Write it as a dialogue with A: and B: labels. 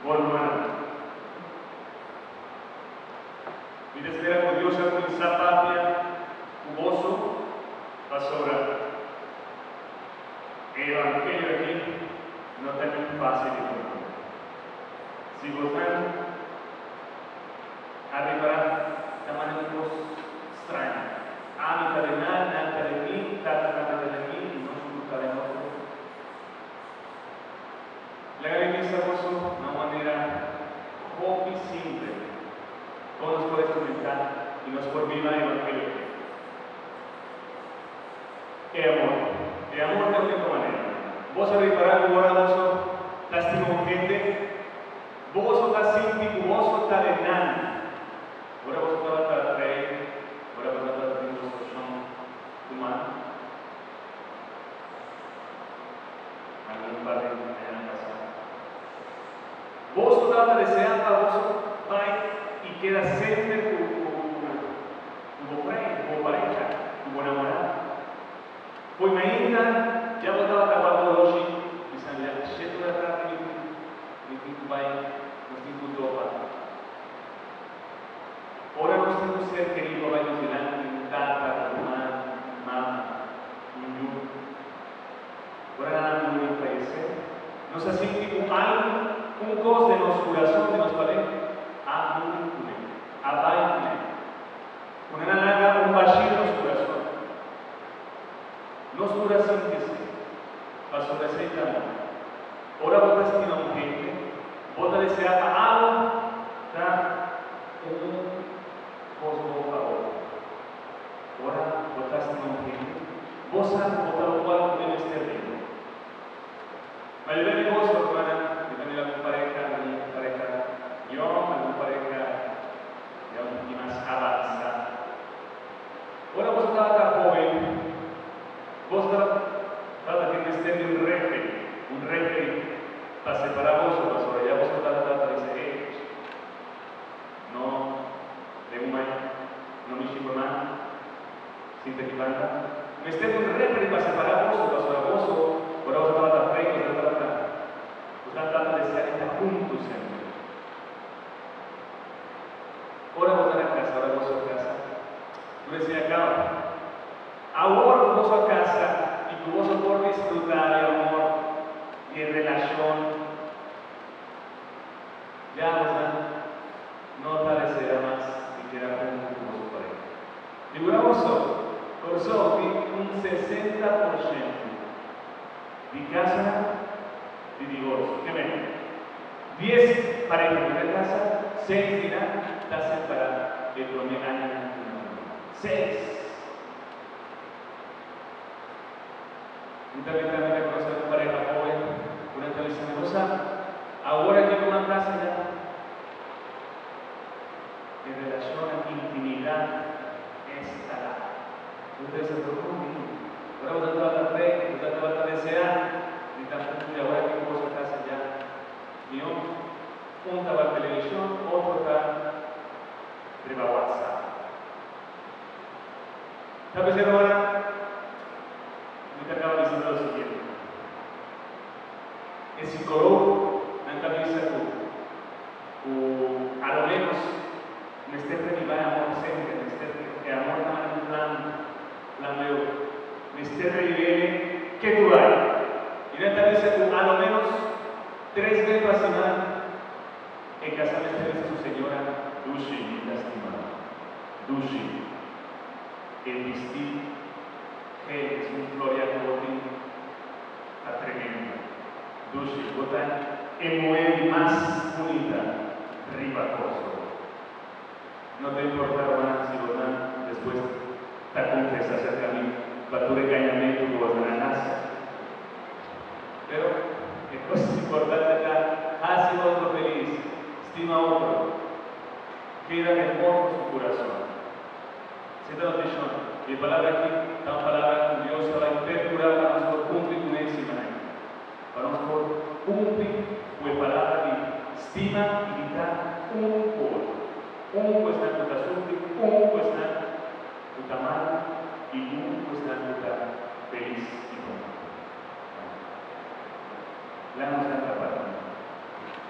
A: volverá. Mi desiderio curioso con esa patria, cuboso, pasora. El evangelio aquí no está muy fácil de entender. Si gozan, arribará de manera extraña. A mitad de nada, nada de mí, nada de mí, y no se de nosotros. La iglesia gozo de una manera muy simple, como nos puede experimentar y nos por viva el evangelio. El amor de única manera. Vos a reparar un gozo, lástima gente, vos está simple, vos está de nada. Ahora vos está para traer, ahora vos está para traer una solución humana. Algún padre de la casa. Vos está deseando a vos, pai, y queda siempre tu pareja, tu enamorado. Poi ainda já voltava a acabar hoje, pensando, já chego da tarde, me fico bem, me fico topa. Ora nós temos que ser querido, vai nos delante, tata, irmã, mamá, niño. Ora nada me voy a fallecer. Nos assim tipo algo, coisa de nosso coração, de nosso pareja, a muito, a baile. Una nada, vacío en nosso coração. Nos dura síntesis, pasó de aceite amor. Ahora vos estima un gente, vos deseas algo, da un cosmo favor. Ahora vos estima un gente, vos sabes votar lo cual debe ser lindo. Ma il bene vostro, hermana, depende de alguna pareja, yo, alguna pareja, ya un poquito más avanzada. Ahora vos estás joven, vos trata que esté un refri para separar vos o pastor, ya vos trata de dice, no, de un año, no me chico nada, sin te equivocas. Me esté un refri para separar vos o pastor, vos, ahora vos trata de frente, vos trata de estar juntos siempre. Ahora vos estás en casa, ahora vos en casa. Tú decías, acá, ahora vos a casa, y tu gozo por disfrutar de amor y de relación, ya no te desea más y queda junto con su pareja. Figuramos un 60% de casa de divorcio. ¿Qué ven? 10 parejas de casa, 6 dirán, está separada el primer año. 6. Y también conocer una pareja joven, una televisión cosa, ahora que una casa ya de relación, intimidad, estará. Ustedes se preocupen, ahora vos te vas a fe, vos te vas a desear, y también ahora que vos a casa ya, y uno está para televisión, otro está de WhatsApp. ¿Sabes, hermana? Me acaba diciendo lo siguiente. El psicólogo nunca dice a lo menos me esté privando amor siempre, me esté amor está en plan me esté revele que tú hay. Y nunca dice a lo menos 3 veces a semana en casa me esté su señora Dushi, lastimada. Dushi, el vestir que es un Florian Botín a tremendo. Dushi, botan el mueve más bonita, ribacoso. No te importa, hermano, si botan después te confesas acerca de mí, para tu regañamiento o vas a la NASA. Pero, la cosa importante está, hace otro feliz, estima a otro, queda mejor con su corazón. Siete notición. Y la palabra aquí, la palabra Dios va a intercurar para nosotros cumplir con ese imagen. Para nosotros cumplir con la palabra de estima y vital un por. Un cuesta en tu sufrir, un cuesta en tu mal y un cuesta en tu feliz y contento. La nos han